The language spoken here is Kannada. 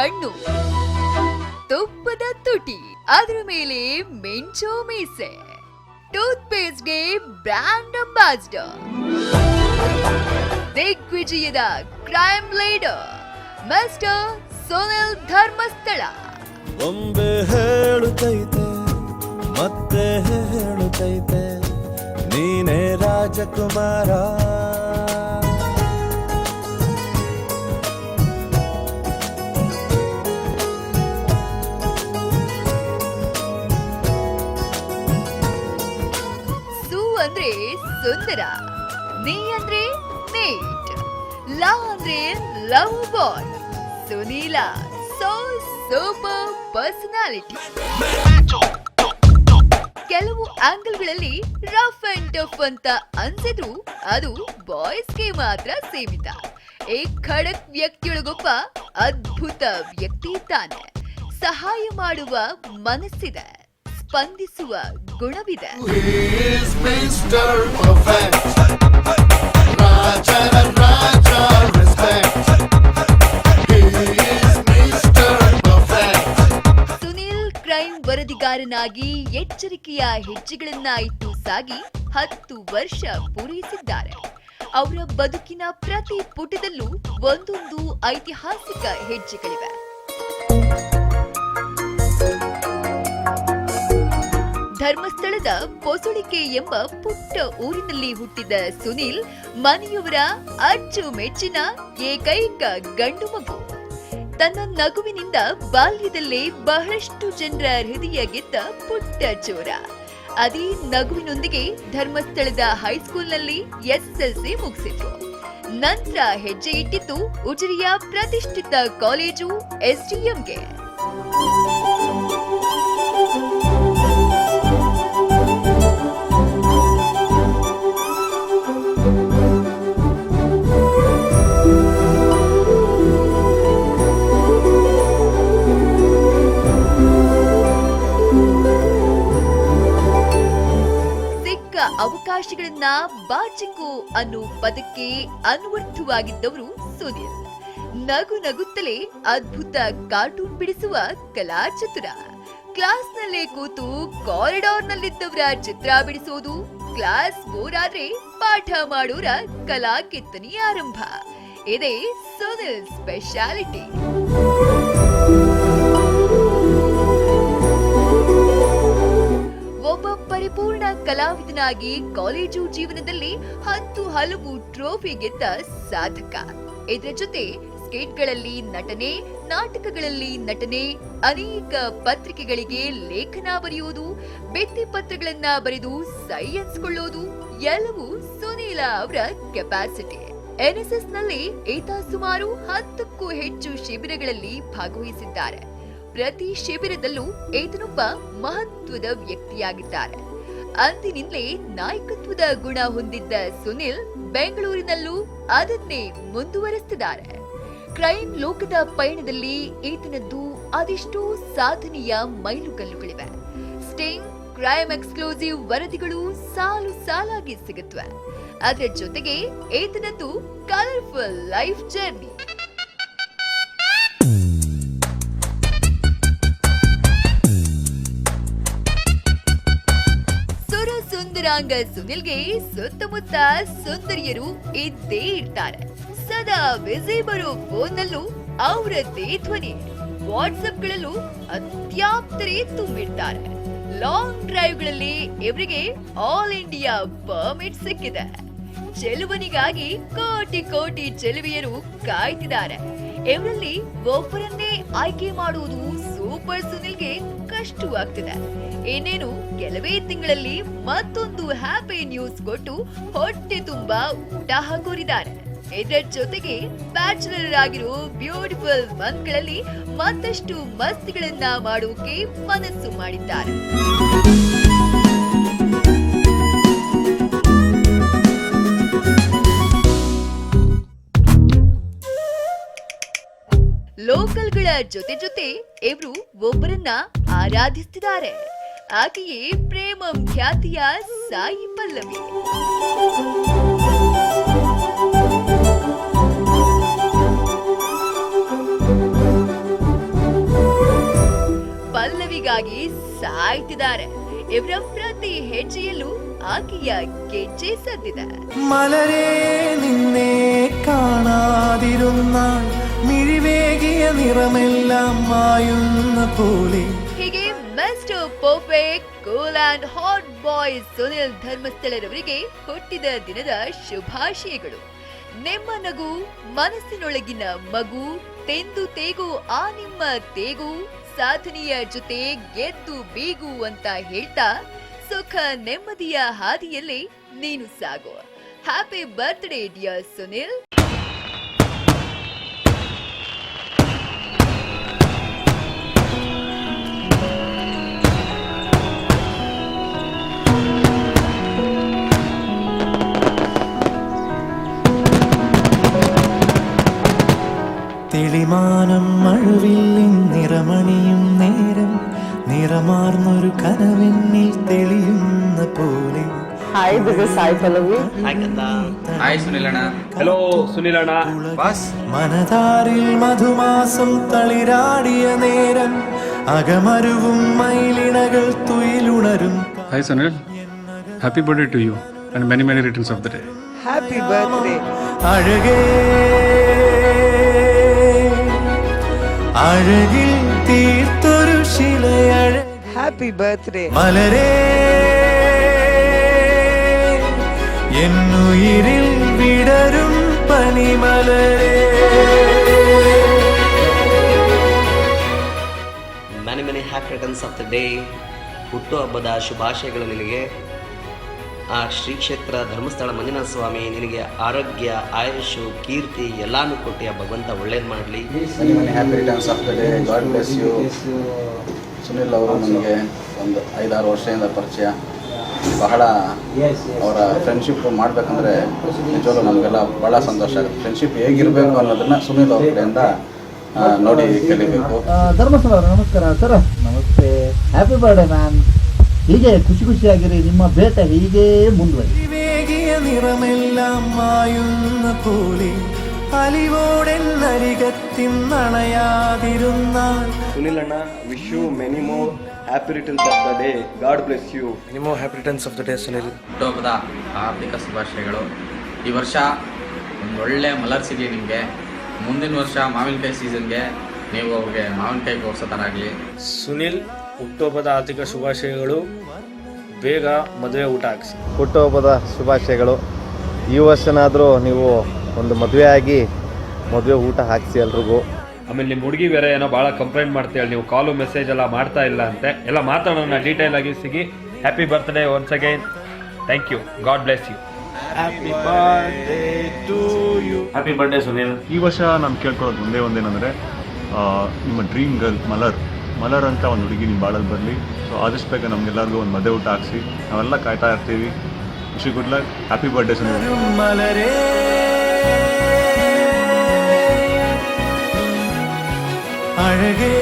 ಕಣ್ಣು, ತುಪ್ಪದ ತುಟಿ, ಅದರ ಮೇಲೆ ಮಿಂಚೋ ಮೀಸೆ, ಟೂತ್ ಪೇಸ್ಟ್ಗೆ ಬ್ರ್ಯಾಂಡ್ ಅಂಬಾಸಿಡರ್, ದಿಗ್ವಿಜಯದ crime leader mister Sunil Dharmasthala. ಬೊಂಬೆ ಹೇಳುತ್ತೈತೆ ಮತ್ತೆ ಹೇಳುತ್ತೈತೆ ನೀನೇ ರಾಜಕುಮಾರ. ಸು ಅಂದ್ರೆ ಸುಂದರ, ನೀ ಅಂದ್ರೆ ನೀಟ್, ಲಾ ಅಂದ್ರೆ ಲವ್ ಬಾಯ್, ಸುನೀಲ ಸೋ ಸೂಪರ್ ಪರ್ಸನಾಲಿಟಿ. ಕೆಲವು ಆಂಗಲ್ಗಳಲ್ಲಿ ರಫ್ ಅಂಡ್ ಟಫ್ ಅಂತ ಅನ್ಸಿದ್ರು ಅದು ಬಾಯ್ಸ್ಗೆ ಮಾತ್ರ ಸೀಮಿತ. ಈ ಖಡಕ್ ವ್ಯಕ್ತಿಯೊಳಗೊಬ್ಬ ಅದ್ಭುತ ವ್ಯಕ್ತಿ ಇದ್ದಾನೆ. ಸಹಾಯ ಮಾಡುವ ಮನಸ್ಸಿದೆ, ಸ್ಪಂದಿಸುವ ಗುಣವಿದೆ. ವರದಿಗಾರನಾಗಿ ಎಚ್ಚರಿಕೆಯ ಹೆಜ್ಜೆಗಳನ್ನ ಇಟ್ಟು ಸಾಗಿ 10 ವರ್ಷ ಪೂರೈಸಿದ್ದಾರೆ. ಅವರ ಬದುಕಿನ ಪ್ರತಿ ಪುಟದಲ್ಲೂ ಒಂದೊಂದು ಐತಿಹಾಸಿಕ ಹೆಜ್ಜೆಗಳಿವೆ. ಧರ್ಮಸ್ಥಳದ ಪೊಸಳಿಕೆ ಎಂಬ ಪುಟ್ಟ ಊರಿನಲ್ಲಿ ಹುಟ್ಟಿದ ಸುನೀಲ್ ಮನೆಯವರ ಅಚ್ಚುಮೆಚ್ಚಿನ ಏಕೈಕ ಗಂಡು ಮಗು. ತನ್ನ ನಗುವಿನಿಂದ ಬಾಲ್ಯದಲ್ಲೇ ಬಹಳಷ್ಟು ಜನರ ಹೃದಯ ಗೆದ್ದ ಪುಟ್ಟ ಚೋರ. ಅದೇ ನಗುವಿನೊಂದಿಗೆ ಧರ್ಮಸ್ಥಳದ ಹೈಸ್ಕೂಲ್ನಲ್ಲಿ SSLC ಮುಗಿಸಿದ್ರು. ನಂತರ ಹೆಜ್ಜೆ ಇಟ್ಟಿದ್ದು ಉಜಿರೆಯ ಪ್ರತಿಷ್ಠಿತ ಕಾಲೇಜು SDMಗೆ. ಅವಕಾಶಗಳನ್ನ ಬಾಚಿಕು ಅನ್ನೋ ಪದಕ್ಕೆ ಅನ್ವರ್ಥವಾಗಿದ್ದವರು ಸುನೀಲ್. ನಗು ನಗುತ್ತಲೇ ಅದ್ಭುತ ಕಾರ್ಟೂನ್ ಬಿಡಿಸುವ ಕಲಾ ಚತುರ. ಕ್ಲಾಸ್ನಲ್ಲೇ ಕೂತು ಕಾರಿಡಾರ್ನಲ್ಲಿದ್ದವರ ಚಿತ್ರ ಬಿಡಿಸೋದು, ಕ್ಲಾಸ್ ಬೋರ್ ಆದ್ರೆ ಪಾಠ ಮಾಡೋರ ಕಲಾ ಕೆತ್ತನೆ ಆರಂಭ. ಇದೇ ಸುನೀಲ್ ಸ್ಪೆಷಾಲಿಟಿ. ಒಬ್ಬ ಪರಿಪೂರ್ಣ ಕಲಾವಿದನಾಗಿ ಕಾಲೇಜು ಜೀವನದಲ್ಲಿ 10 ಹಲವು ಟ್ರೋಫಿ ಗೆದ್ದ ಸಾಧಕ. ಇದರ ಜೊತೆ ಸ್ಕೇಟ್ಗಳಲ್ಲಿ ನಟನೆ, ನಾಟಕಗಳಲ್ಲಿ ನಟನೆ, ಅನೇಕ ಪತ್ರಿಕೆಗಳಿಗೆ ಲೇಖನ ಬರೆಯುವುದು, ಭಿತ್ತಿ ಪತ್ರಗಳನ್ನ ಬರೆದು ಸೈ ಎನ್ಸ್ಕೊಳ್ಳೋದು ಎಲ್ಲವೂ ಸುನೀಲ ಅವರ ಕೆಪಾಸಿಟಿ. NSS ನಲ್ಲಿ ಈತ ಸುಮಾರು 10ಕ್ಕೂ ಹೆಚ್ಚು ಶಿಬಿರಗಳಲ್ಲಿ ಭಾಗವಹಿಸಿದ್ದಾರೆ. ಪ್ರತಿ ಶಿಬಿರದಲ್ಲೂ ಈತನೊಬ್ಬ ಮಹತ್ವದ ವ್ಯಕ್ತಿಯಾಗಿದ್ದಾರೆ. ಅಂದಿನಿಂದಲೇ ನಾಯಕತ್ವದ ಗುಣ ಹೊಂದಿದ್ದ ಸುನೀಲ್ ಬೆಂಗಳೂರಿನಲ್ಲೂ ಅದನ್ನೇ ಮುಂದುವರೆಸಿದ್ದಾರೆ. ಕ್ರೈಮ್ ಲೋಕದ ಪಯಣದಲ್ಲಿ ಈತನದ್ದು ಅದೆಷ್ಟೋ ಸಾಧನೆಯ ಮೈಲುಗಲ್ಲುಗಳಿವೆ. ಸ್ಟಿಂಗ್, ಕ್ರೈಮ್ ಎಕ್ಸ್ಕ್ಲೂಸಿವ್ ವರದಿಗಳು ಸಾಲು ಸಾಲಾಗಿ ಸಿಗುತ್ತವೆ. ಅದರ ಜೊತೆಗೆ ಈತನದ್ದು ಕಲರ್ಫುಲ್ ಲೈಫ್ ಜರ್ನಿ. ಸುಂದರಾಂಗ ಸುನಿಲ್ಗೆ ಸುತ್ತಮುತ್ತ ಸುಂದರಿಯರು ಇದ್ದೇ ಇರ್ತಾರೆ. ಸದಾ ಬಿಸಿ ಬರೋ ಫೋನ್ನಲ್ಲೂ ಅವರದ್ದೇ ಧ್ವನಿ. ವಾಟ್ಸ್ಆಪ್ಗಳಲ್ಲೂ ಅತ್ಯಾಪ್ತರೇ ತುಂಬಿರ್ತಾರೆ. ಲಾಂಗ್ ಡ್ರೈವ್ಗಳಲ್ಲಿ ಇವರಿಗೆ ಆಲ್ ಇಂಡಿಯಾ ಪರ್ಮಿಟ್ ಸಿಕ್ಕಿದೆ. ಚೆಲುವನಿಗಾಗಿ ಕೋಟಿ ಕೋಟಿ ಚೆಲುವಿಯರು ಕಾಯ್ತಿದ್ದಾರೆ. ಇವರಲ್ಲಿ ಒಬ್ಬರನ್ನೇ ಆಯ್ಕೆ ಮಾಡುವುದು ಸೂಪರ್ ಸುನಿಲ್ಗೆ ಕಷ್ಟವಾಗ್ತಿದೆ. ಇನ್ನೇನು ಕೆಲವೇ ತಿಂಗಳಲ್ಲಿ ಮತ್ತೊಂದು ಹ್ಯಾಪಿ ನ್ಯೂಸ್ ಕೊಟ್ಟು ಹೊಟ್ಟೆ ತುಂಬಾ ಊಟ ಹಾಕೋರಿದ್ದಾರೆ. ಇದರ ಜೊತೆಗೆ ಬ್ಯಾಚುಲರ್ ಆಗಿರೋ ಬ್ಯೂಟಿಫುಲ್ ಮಂತ್ಗಳಲ್ಲಿ ಮತ್ತಷ್ಟು ಮಸ್ತಿಗಳನ್ನ ಮಾಡೋಕೆ ಮನಸ್ಸು ಮಾಡಿದ್ದಾರೆ. ಲೋಕಲ್ಗಳ ಜೊತೆ ಜೊತೆ ಇವರು ಒಬ್ಬರನ್ನ ಆರಾಧಿಸುತ್ತಿದ್ದಾರೆ. ಆಕೆಯೇ ಪ್ರೇಮಂ ಖ್ಯಾತಿಯ ಸಾಯಿ ಪಲ್ಲವಿ. ನಿಂತಿದ್ದಾರೆ. ಇವರ ಪ್ರತಿ ಹೆಜ್ಜೆಯಲ್ಲೂ ಆಕೆಯ ಗೆಜ್ಜೆ ಸದ್ದಿದೆ. മലരേ നിന്നെ കാണാതിരുന്നാൽ മിഴിവേകിയ നിറമെല്ലാം മായുന്ന പോലെ. ಹೀಗೆ mister perfect cool and hot boy Sunil ಧರ್ಮಸ್ಥಳರವರಿಗೆ ಹುಟ್ಟಿದ ದಿನದ ಶುಭಾಶಯಗಳು. ನಿಮ್ಮ ನಗು ಮನಸ್ಸಿನೊಳಗಿನ ಮಗು ತೆಂದು ತೇಗು ಆ ನಿಮ್ಮ ತೇಗು ಸಾಧನೆಯ ಜೊತೆ ಗೆದ್ದು ಬೀಗು ಅಂತ ಹೇಳ್ತಾ ಸುಖ ನೆಮ್ಮದಿಯ ಹಾದಿಯಲ್ಲಿ ನೀನು ಸಾಗು. Happy birthday dear Sunil. തെളിമാനം മഴവില്ലിൻ നിറമണിയും നേരം നിറമാർന്നൊരു കനവെന്നിൽ തെളിയുന്ന പോലെ. Hi, this is Sai Pallavi. Hi, Sunilana. Hello, Sunilana. Bus മനതാരിൽ മധുമാസം തളിരാടിയ നേരം അകമരുവും മയിലിണകൾ തുയിലുണരും. Hi Sunil, happy birthday to you and many returns of the day. Happy birthday. അഴകേ അഴകിൽ തീർത്തൊരു ശിലയഴ. Happy birthday. മലരേ എന്നുയിരിൽ വിടരും പനിമലരേ. Many happy returns of the day. ಹುಟ್ಟುಹಬ್ಬದ ಶುಭಾಶಯಗಳು ನಿನಗೆ. ಆ ಶ್ರೀ ಕ್ಷೇತ್ರ ಧರ್ಮಸ್ಥಳ ಮಂಜುನಾಥ ಸ್ವಾಮಿ ನಿನಗೆ ಆರೋಗ್ಯ, ಆಯುಷು, ಕೀರ್ತಿ ಎಲ್ಲಾನು ಕೊಟ್ಟು ಆ ಭಗವಂತ ಒಳ್ಳೇದು ಮಾಡಲಿ. Many happy returns of the day. God bless you. Sunil ಅವರು ನನಗೆ ಒಂದು 5-6 ವರ್ಷದಿಂದ ಪರಿಚಯ. ಬಹಳ ಅವರ ಫ್ರೆಂಡ್ಶಿಪ್ ಮಾಡಬೇಕಂದ್ರೆ ನಿಜವಾಗ್ಲೂ ನಮಗೆಲ್ಲ ಭಾಳ ಸಂತೋಷ ಆಗುತ್ತೆ. ಫ್ರೆಂಡ್ಶಿಪ್ ಹೇಗಿರಬೇಕು ಅನ್ನೋದನ್ನು ಸುನಿಲ್ ಅವ್ರ ಕಡೆಯಿಂದ ನೋಡಿ ಕಲಿಬೇಕು. ಧರ್ಮಸ್ಥಳ ನಮಸ್ಕಾರ ಸರ್. ನಮಸ್ತೆ, ಹ್ಯಾಪಿ ಬರ್ಡೇ ಮ್ಯಾಮ್. ಹೀಗೆ ಖುಷಿಯಾಗಿರಿ, ನಿಮ್ಮ ಬೇಟೆ ಹೀಗೆ ಮುಂದುವರಿ. വേഗിയ നിറമെല്ലാം മായുന്ന പോലെ അലിവോടെന്നരികത്തിൻ നണയാതിരുന്നാൽ. Sunil Anna, wish you many more happy returns of the day. God bless you. Many more happy returns of the day, Sunil. ಹುಟ್ಟುಹಬ್ಬದ ಹಾರ್ದಿಕ ಶುಭಾಶಯಗಳು. ಈ ವರ್ಷ ಒಂದು ಒಳ್ಳೆ ಮಲರ್ ಸಿಗಲಿ ನಿಮಗೆ. ಮುಂದಿನ ವರ್ಷ ಮಾವಿನಕಾಯಿ ಸೀಸನ್ಗೆ ನೀವು ಅವ್ರಿಗೆ ಮಾವಿನಕಾಯಿ ಕೊಡ್ಸೋ ಥರ ಆಗಲಿ. ಸುನಿಲ್, ಹುಟ್ಟುಹಬ್ಬದ ಆರ್ಥಿಕ ಶುಭಾಶಯಗಳು. ಬೇಗ ಮದುವೆ ಊಟ ಹಾಕಿಸಿ. ಹುಟ್ಟುಹಬ್ಬದ ಶುಭಾಶಯಗಳು. ಈ ವರ್ಷನಾದರೂ ನೀವು ಒಂದು ಮದುವೆ ಆಗಿ ಮದುವೆ ಊಟ ಹಾಕಿಸಿ ಎಲ್ರಿಗೂ. ಆಮೇಲೆ ನಿಮ್ಮ ಹುಡುಗಿ ಬೇರೆ ಏನೋ ಭಾಳ ಕಂಪ್ಲೇಂಟ್ ಮಾಡ್ತೀವಿ, ನೀವು ಕಾಲು ಮೆಸೇಜ್ ಎಲ್ಲ ಮಾಡ್ತಾ ಇಲ್ಲ ಅಂತೆ. ಎಲ್ಲ ಮಾತಾಡೋಣ, ಡೀಟೇಲ್ ಆಗಿ ಸಿಗಿ. Happy birthday once again. Thank you. God bless you. Happy birthday to you. Happy birthday Sunil. ಈ ವರ್ಷ ನಾನು ಕೇಳ್ಕೊಳ್ಳೋದು ಒಂದೇನಂದರೆ ನಿಮ್ಮ ಡ್ರೀಮ್ ಗರ್ಲ್ ಮಲರ್ ಅಂತ ಒಂದು ಹುಡುಗಿ ನಿಮ್ಮ ಬಾಳಲ್ಲಿ ಬರಲಿ. ಸೊ ಆದಷ್ಟು ಬೇಗ ನಮಗೆಲ್ಲರಿಗೂ ಒಂದು ಮದುವೆ ಊಟ ಹಾಕಿಸಿ. ನಾವೆಲ್ಲ ಕಾಯ್ತಾ ಇರ್ತೀವಿ. Wish you good luck. Happy birthday Sunil. മലരേ അഴകേ